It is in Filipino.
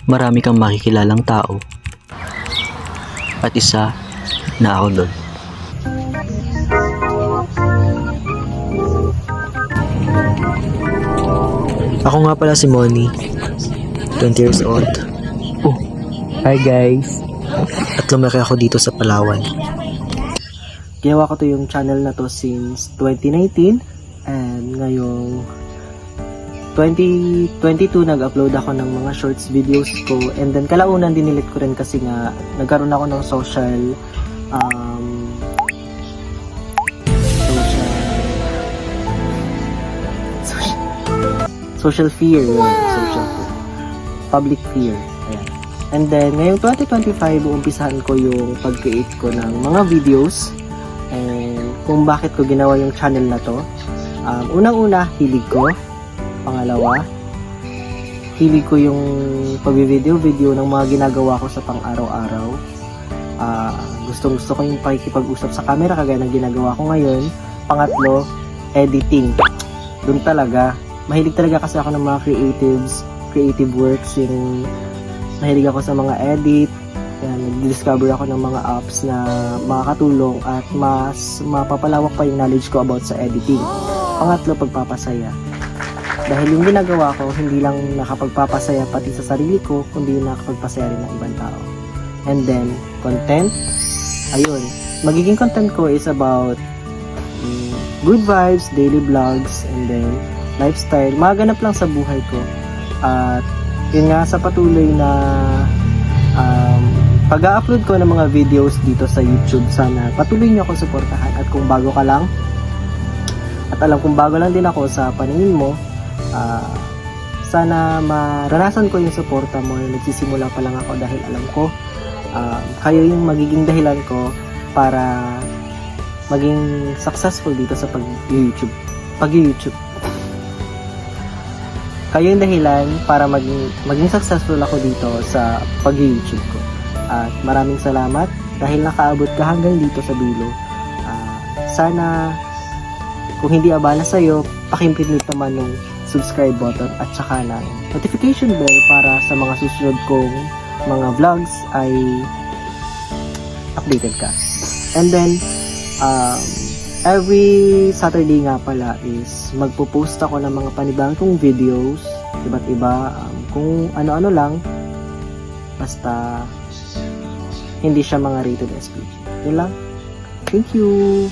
marami kang makikilalang tao. At isa na ako doon. Ako nga pala si Moni, 20 years old. Oh, hi guys! At lumaki ako dito sa Palawan. Ginawa ko to yung channel na to since 2019 and ngayong 2022 nag-upload ako ng mga shorts videos ko and then kalaunan dinilit ko rin kasi nga nagkaroon ako ng social fear, public fear. Ayan. And then ngayong 2025 uumpisahan ko yung pag-create ko ng mga videos and kung bakit ko ginawa yung channel na to. Unang-una, hilig ko. Pangalawa, hilig ko yung pag-video ng mga ginagawa ko sa pang-araw-araw. Gusto ko yung pakikipag-usap sa camera kagaya ng ginagawa ko ngayon. Pangatlo, editing. Doon talaga. Mahilig talaga kasi ako ng mga creative works. Yung mahilig ako sa mga edit. Nag-discover ako ng mga apps na makakatulong at mas mapapalawak pa yung knowledge ko about sa editing. Pangatlo, pagpapasaya. Dahil yung ginagawa ko, hindi lang nakapagpapasaya pati sa sarili ko, kundi nakapagpasaya rin ng ibang tao. And then, content. Ayun. Magiging content ko is about good vibes, daily vlogs, and then lifestyle. Maganap lang sa buhay ko. At yun nga, sa patuloy na pag-upload ko ng mga videos dito sa YouTube, sana patuloy niyo ako suportahan. At kung bago ka lang, at alam kung bago lang din ako sa paningin mo, sana maranasan ko yung suporta mo. Nagsisimula pa lang ako dahil alam ko kayo yung magiging dahilan ko para maging successful dito sa pag-YouTube. Kayo yung dahilan para maging successful ako dito sa pag-YouTube ko. At maraming salamat dahil nakaabot ka hanggang dito sa dulo. Sana kung hindi abala sa'yo, pakipindot naman yung subscribe button at saka na notification bell para sa mga susunod kong mga vlogs ay updated ka. And then every Saturday nga pala is magpo-post ako ng mga panibagong videos, iba't iba, kung ano-ano lang, basta hindi siya mga rated SPG. Yun lang. Thank you!